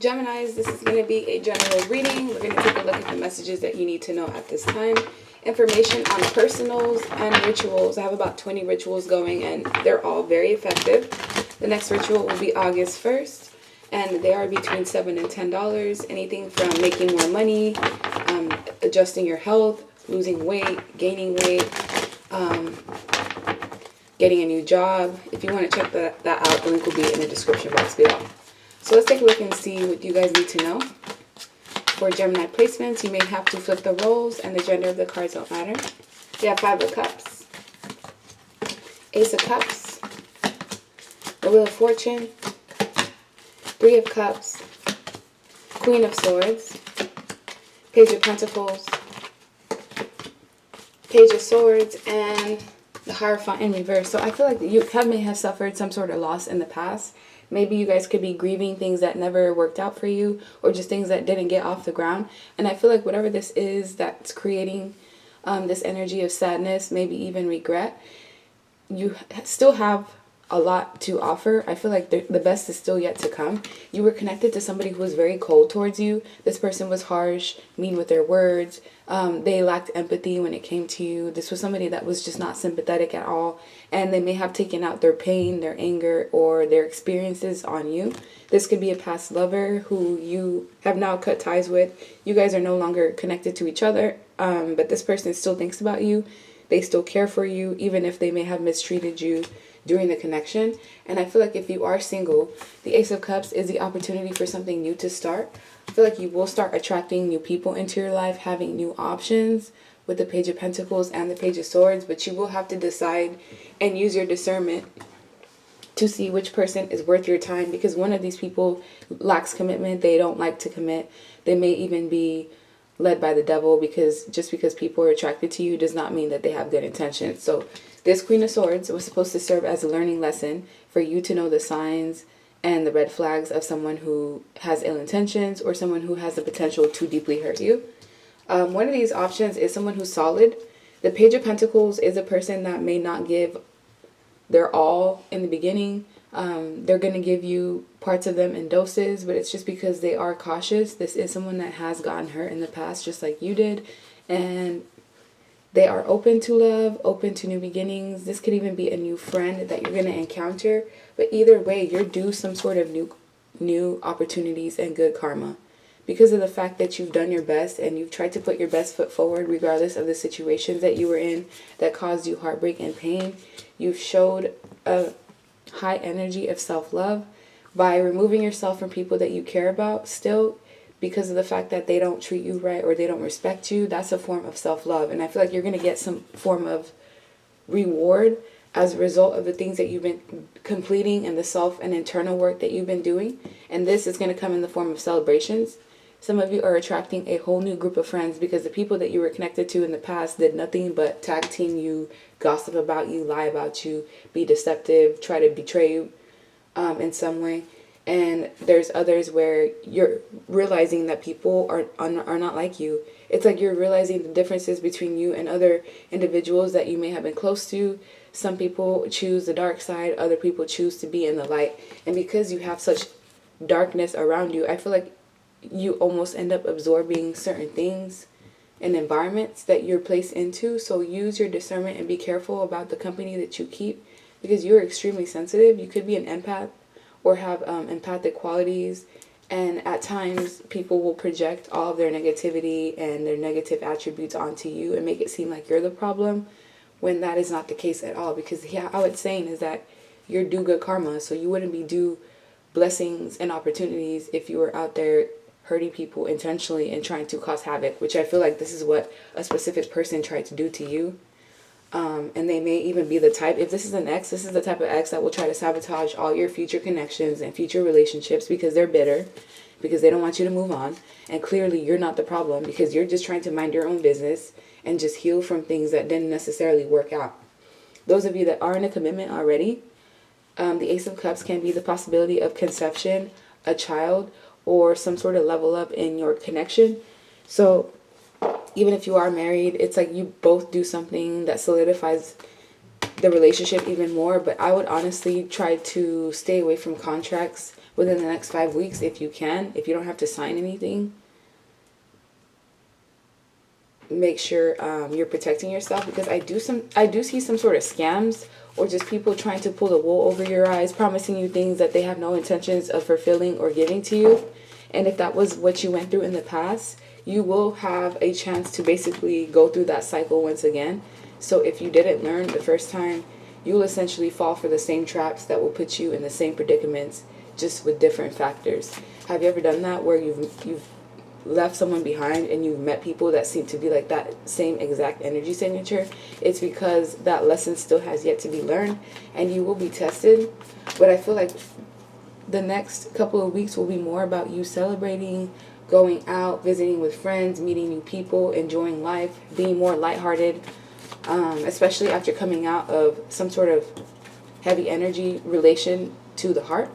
Geminis, this is going to be a general reading. We're going to take a look at the messages that you need to know at this time. Information on personals and rituals. I have about 20 rituals going and they're all very effective. The next ritual will be August 1st and they are between $7 and $10. Anything from making more money, adjusting your health, losing weight, gaining weight, getting a new job. If you want to check that out, the link will be in the description box below. So let's take a look and see what you guys need to know. For Gemini placements, you may have to flip the roles and the gender of the cards don't matter. You have 5 of Cups, Ace of Cups, the Wheel of Fortune, 3 of Cups, Queen of Swords, Page of Pentacles, Page of Swords, and the Hierophant in reverse. So I feel like you may have suffered some sort of loss in the past. Maybe you guys could be grieving things that never worked out for you or just things that didn't get off the ground. And I feel like whatever this is that's creating this energy of sadness, maybe even regret, you still have a lot to offer. I feel like the best is still yet to come. You were connected to somebody who was very cold towards you. This person was harsh, mean with their words. They lacked empathy when it came to you. This was somebody that was just not sympathetic at all. And they may have taken out their pain, their anger, or their experiences on you. This could be a past lover who you have now cut ties with. You guys are no longer connected to each other, but this person still thinks about you. They still care for you, even if they may have mistreated you during the connection. And I feel like if you are single, the Ace of Cups is the opportunity for something new to start. I feel like you will start attracting new people into your life, having new options with the Page of Pentacles and the Page of Swords, but you will have to decide and use your discernment to see which person is worth your time, because one of these people lacks commitment. They don't like to commit. They may even be led by the devil, because just because people are attracted to you does not mean that they have good intentions. So this Queen of Swords was supposed to serve as a learning lesson for you to know the signs and the red flags of someone who has ill intentions or someone who has the potential to deeply hurt you. One of these options is someone who's solid. The Page of Pentacles is a person that may not give their all in the beginning. They're going to give you parts of them in doses, but it's just because they are cautious. This is someone that has gotten hurt in the past, just like you did. And they are open to love, open to new beginnings. This could even be a new friend that you're going to encounter. But either way, you're due some sort of new opportunities and good karma. Because of the fact that you've done your best and you've tried to put your best foot forward regardless of the situations that you were in that caused you heartbreak and pain. You've showed a high energy of self-love by removing yourself from people that you care about still, because of the fact that they don't treat you right or they don't respect you. That's a form of self-love. And I feel like you're going to get some form of reward as a result of the things that you've been completing and the self and internal work that you've been doing. And this is going to come in the form of celebrations. Some of you are attracting a whole new group of friends because the people that you were connected to in the past did nothing but tag team you, gossip about you, lie about you, be deceptive, try to betray you in some way. And there's others where you're realizing that people are not like you. It's like you're realizing the differences between you and other individuals that you may have been close to. Some people choose the dark side, other people choose to be in the light. And because you have such darkness around you, I feel like you almost end up absorbing certain things and environments that you're placed into. So use your discernment and be careful about the company that you keep, because you're extremely sensitive. You could be an empath or have empathic qualities, and at times people will project all of their negativity and their negative attributes onto you and make it seem like you're the problem, when that is not the case at all. Because how it's saying is that you're due good karma, so you wouldn't be due blessings and opportunities if you were out there hurting people intentionally and trying to cause havoc, which I feel like this is what a specific person tried to do to you. And they may even be the type, if this is an ex, this is the type of ex that will try to sabotage all your future connections and future relationships because they're bitter, because they don't want you to move on. And clearly you're not the problem, because you're just trying to mind your own business and just heal from things that didn't necessarily work out. Those of you that are in a commitment already, the Ace of Cups can be the possibility of conception, a child, or some sort of level up in your connection. So even if you are married, it's like you both do something that solidifies the relationship even more. But I would honestly try to stay away from contracts within the next 5 weeks if you can. If you don't have to sign anything, make sure you're protecting yourself, because I do see some sort of scams, or just people trying to pull the wool over your eyes, promising you things that they have no intentions of fulfilling or giving to you. And if that was what you went through in the past, you will have a chance to basically go through that cycle once again. So if you didn't learn the first time, you'll essentially fall for the same traps that will put you in the same predicaments, just with different factors. Have you ever done that, where you've left someone behind and you've met people that seem to be like that same exact energy signature? It's because that lesson still has yet to be learned, and you will be tested. But I feel like the next couple of weeks will be more about you celebrating, going out, visiting with friends, meeting new people, enjoying life, being more lighthearted, especially after coming out of some sort of heavy energy relation to the heart.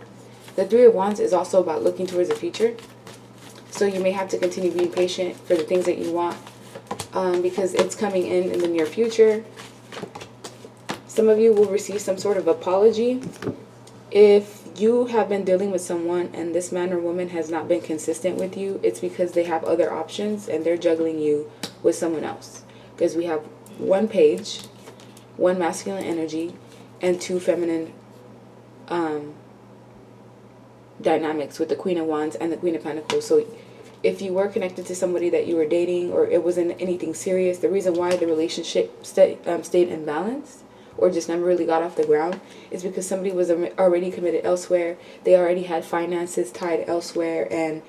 The Three of Wands is also about looking towards the future. So you may have to continue being patient for the things that you want, because it's coming in the near future. Some of you will receive some sort of apology. If you have been dealing with someone and this man or woman has not been consistent with you, it's because they have other options and they're juggling you with someone else. Because we have 1 page, 1 masculine energy, and 2 feminine dynamics with the Queen of Wands and the Queen of Pentacles. So if you were connected to somebody that you were dating, or it wasn't anything serious, the reason why the relationship stayed imbalanced or just never really got off the ground is because somebody was already committed elsewhere. They already had finances tied elsewhere, and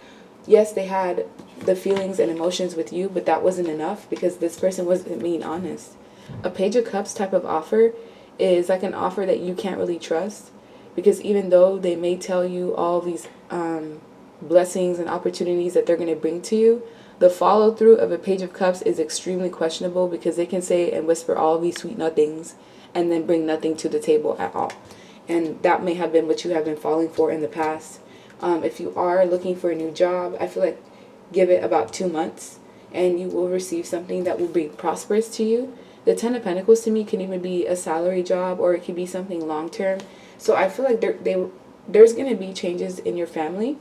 yes, they had the feelings and emotions with you, but that wasn't enough because this person wasn't being honest. A Page of Cups type of offer is like an offer that you can't really trust, because even though they may tell you all these blessings and opportunities that they're going to bring to you, the follow through of a Page of Cups is extremely questionable, because they can say and whisper all these sweet nothings and then bring nothing to the table at all. And that may have been what you have been falling for in the past. If you are looking for a new job, I feel like give it about 2 months and you will receive something that will be prosperous to you. The Ten of Pentacles to me can even be a salary job, or it could be something long term. So I feel like there's going to be changes in your family.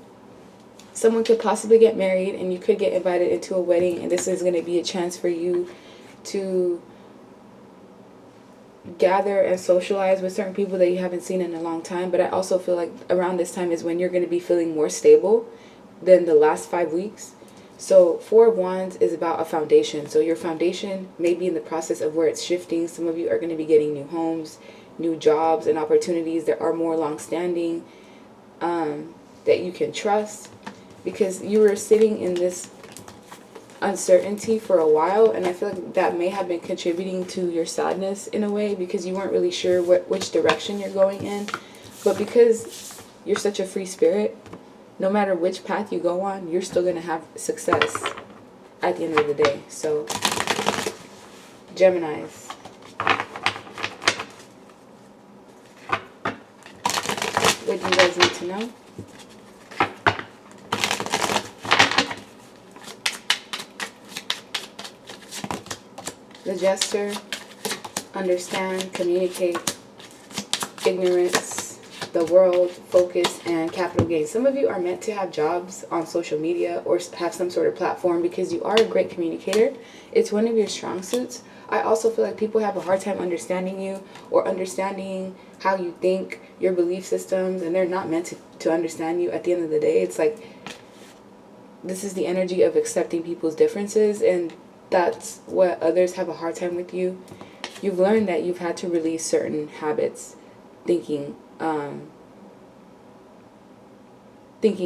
Someone could possibly get married and you could get invited into a wedding, and this is going to be a chance for you to gather and socialize with certain people that you haven't seen in a long time. But I also feel like around this time is when you're going to be feeling more stable than the last 5 weeks. So 4 of Wands is about a foundation. So your foundation may be in the process of where it's shifting. Some of you are going to be getting new homes, new jobs, and opportunities that are more long-standing, that you can trust, because you were sitting in this uncertainty for a while, and I feel like that may have been contributing to your sadness in a way, because you weren't really sure which direction you're going in. But because you're such a free spirit, no matter which path you go on, you're still going to have success at the end of the day. So Geminis, what do you guys need to know? The Jester, understand, communicate, ignorance, the world, focus, and capital gain. Some of you are meant to have jobs on social media or have some sort of platform because you are a great communicator. It's one of your strong suits. I also feel like people have a hard time understanding you or understanding how you think, your belief systems, and they're not meant to understand you at the end of the day. It's like this is the energy of accepting people's differences, and that's what others have a hard time with you. You've learned that you've had to release certain habits, thinking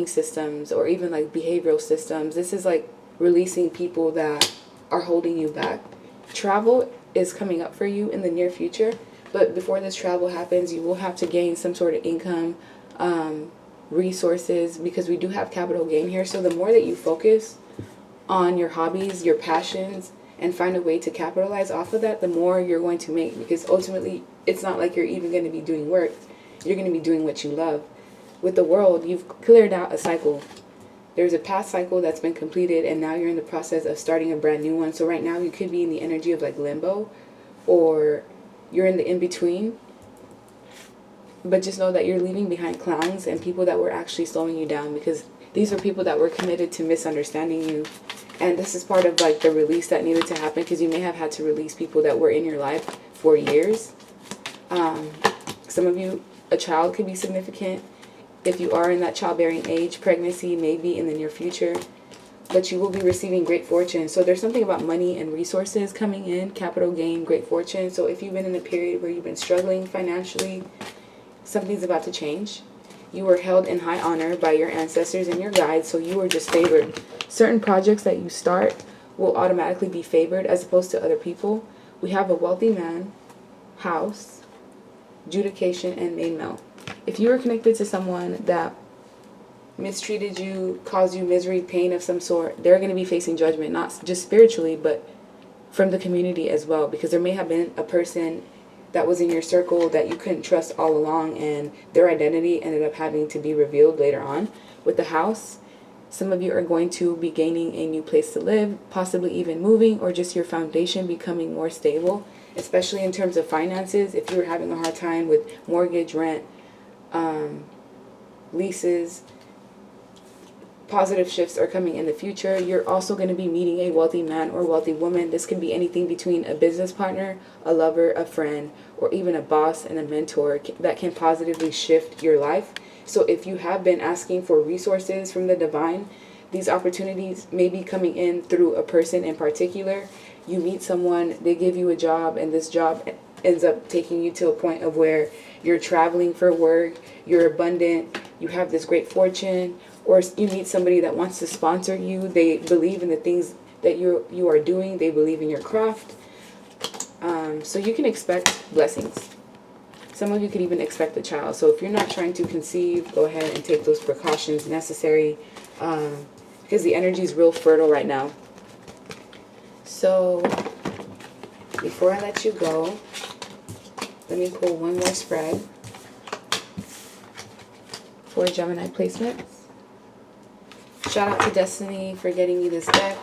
systems, or even like behavioral systems. This is like releasing people that are holding you back. Travel is coming up for you in the near future, but before this travel happens, you will have to gain some sort of income, resources, because we do have capital gain here. So the more that you focus on your hobbies, your passions, and find a way to capitalize off of that, the more you're going to make, because ultimately it's not like you're even going to be doing work. You're going to be doing what you love. With the world, you've cleared out a cycle. There's a past cycle that's been completed, and now you're in the process of starting a brand new one. So right now you could be in the energy of like limbo, or you're in the in-between. But just know that you're leaving behind clowns and people that were actually slowing you down, because these were people that were committed to misunderstanding you. And this is part of like the release that needed to happen, because you may have had to release people that were in your life for years. Some of you, a child could be significant. If you are in that childbearing age, pregnancy may be in the near future. But you will be receiving great fortune. So there's something about money and resources coming in, capital gain, great fortune. So if you've been in a period where you've been struggling financially, something's about to change. You were held in high honor by your ancestors and your guides, so you were just favored. Certain projects that you start will automatically be favored as opposed to other people. We have a wealthy man, house, judication, and main male. If you were connected to someone that mistreated you, caused you misery, pain of some sort, they're going to be facing judgment, not just spiritually, but from the community as well, because there may have been a person that was in your circle that you couldn't trust all along, and their identity ended up having to be revealed later on. With the house, some of you are going to be gaining a new place to live, possibly even moving, or just your foundation becoming more stable, especially in terms of finances. If you were having a hard time with mortgage, rent, leases, positive shifts are coming in the future. You're also going to be meeting a wealthy man or wealthy woman. This can be anything between a business partner, a lover, a friend, or even a boss and a mentor that can positively shift your life. So if you have been asking for resources from the divine, these opportunities may be coming in through a person in particular. You meet someone, they give you a job, and this job ends up taking you to a point of where you're traveling for work, you're abundant, you have this great fortune. Or you meet somebody that wants to sponsor you. They believe in the things that you are doing. They believe in your craft. So you can expect blessings. Some of you could even expect a child. So if you're not trying to conceive, go ahead and take those precautions necessary, because the energy is real fertile right now. So before I let you go, let me pull one more spread for Gemini placements. Shout out to Destiny for getting me this deck.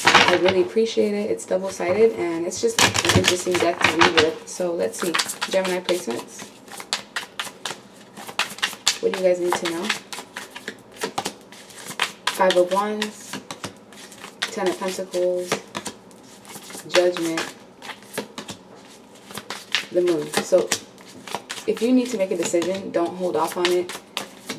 I really appreciate it. It's double-sided, and it's just an interesting deck to read with. So let's see. Gemini placements. What do you guys need to know? 5 of Wands, 10 of Pentacles, Judgment, the Moon. So if you need to make a decision, don't hold off on it.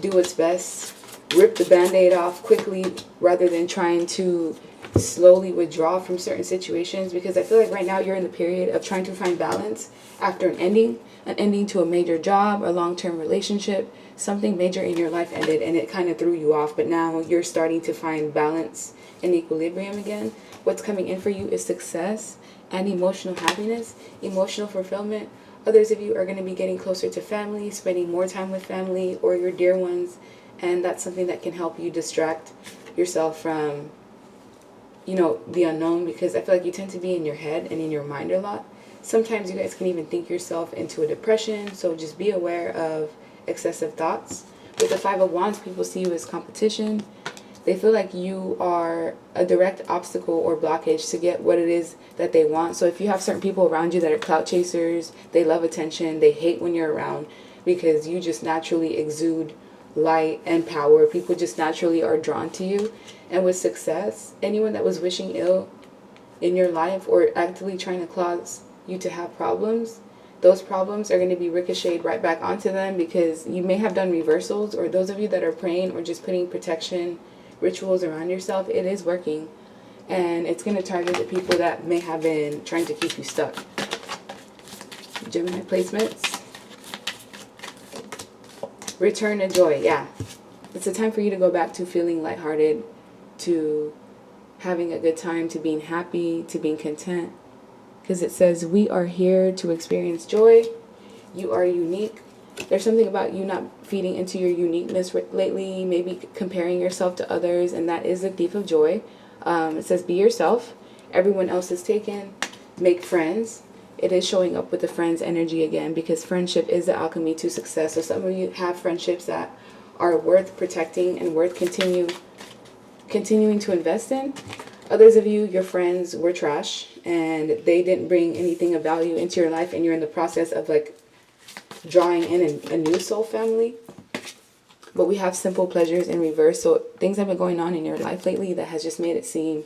Do what's best. Rip the band-aid off quickly rather than trying to slowly withdraw from certain situations, because I feel like right now you're in the period of trying to find balance after an ending to a major job, a long-term relationship. Something major in your life ended and it kind of threw you off, but now you're starting to find balance and equilibrium again. What's coming in for you is success and emotional happiness, emotional fulfillment. Others of you are going to be getting closer to family, spending more time with family or your dear ones. And that's something that can help you distract yourself from, the unknown, because I feel like you tend to be in your head and in your mind a lot. Sometimes you guys can even think yourself into a depression, so just be aware of excessive thoughts. With the 5 of Wands, people see you as competition. They feel like you are a direct obstacle or blockage to get what it is that they want. So if you have certain people around you that are clout chasers, they love attention, they hate when you're around because you just naturally exude light and power. People just naturally are drawn to you. And with success, anyone that was wishing ill in your life or actively trying to cause you to have problems, those problems are going to be ricocheted right back onto them, because you may have done reversals, or those of you that are praying or just putting protection rituals around yourself, it is working. And it's going to target the people that may have been trying to keep you stuck. Gemini placements. Return to joy. Yeah. It's a time for you to go back to feeling lighthearted, to having a good time, to being happy, to being content. Because it says, we are here to experience joy. You are unique. There's something about you not feeding into your uniqueness lately, maybe comparing yourself to others, and that is a thief of joy. It says, be yourself. Everyone else is taken. Make friends. It is showing up with the friends energy again, because friendship is the alchemy to success. So some of you have friendships that are worth protecting and worth continuing to invest in. Others of you, your friends were trash and they didn't bring anything of value into your life, and you're in the process of like drawing in a new soul family. But we have simple pleasures in reverse. So things have been going on in your life lately that has just made it seem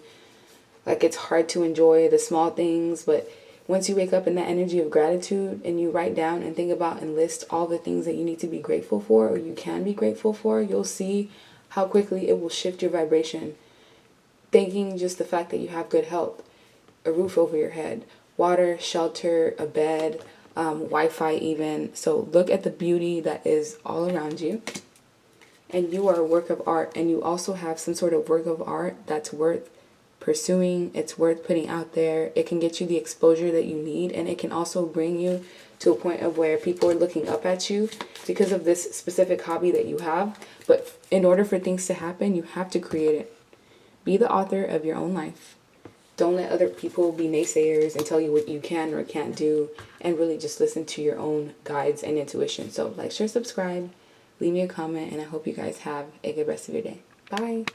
like it's hard to enjoy the small things. But once you wake up in that energy of gratitude and you write down and think about and list all the things that you need to be grateful for, or you can be grateful for, you'll see how quickly it will shift your vibration. Thanking just the fact that you have good health, a roof over your head, water, shelter, a bed, Wi-Fi even. So look at the beauty that is all around you. And you are a work of art, and you also have some sort of work of art that's worth pursuing. It's worth putting out there. It can get you the exposure that you need, and it can also bring you to a point of where people are looking up at you because of this specific hobby that you have. But in order for things to happen, you have to create it. Be the author of your own life. Don't let other people be naysayers and tell you what you can or can't do, and really just listen to your own guides and intuition. So like, share, subscribe, leave me a comment, and I hope you guys have a good rest of your day. Bye.